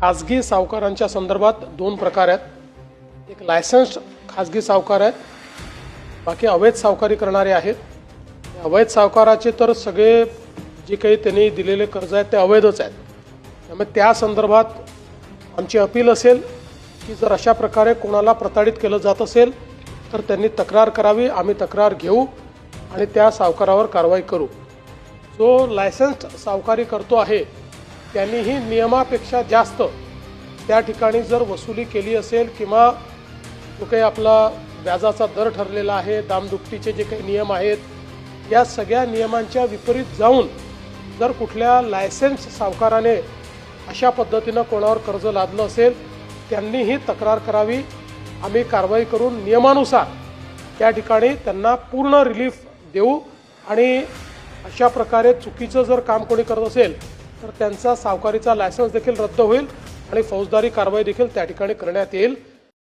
खाजगी सावकारांच्या संदर्भात दोन प्रकार आहेत. एक लायसन्स्ड खाजगी सावकार आहेत, बाकी अवैध सावकारी करणारे आहेत. अवैध सावकाराचे तर सगळे जे काही त्यांनी दिलेले कर्ज आहेत ते अवैधच आहेत. त्यामुळे त्या संदर्भात आमची अपील असेल की जर अशा प्रकारे कोणाला प्रताडित केलं जात असेल तर त्यांनी तक्रार करावी. आम्ही तक्रार घेऊ आणि त्या सावकारावर कारवाई करू. जो लायसन्स्ड सावकारी करतो आहे त्यांनीही नियमापेक्षा जास्त त्या ठिकाणी जर वसुली केली असेल किंवा जो काही आपला व्याजाचा दर ठरलेला आहे, दामदुपटीचे जे काही नियम आहेत, या सगळ्या नियमांच्या विपरीत जाऊन जर कुठल्या लायसन्स सावकाराने अशा पद्धतीनं कोणावर कर्ज लादलं असेल त्यांनीही तक्रार करावी. आम्ही कारवाई करून नियमानुसार त्या ठिकाणी त्यांना पूर्ण रिलीफ देऊ आणि अशा प्रकारे चुकीचं जर काम कोणी करत असेल तर त्यांचा सावकारीचा लायसन्स देखील रद्द होईल आणि फौजदारी कारवाई देखील त्या ठिकाणी करण्यात येईल.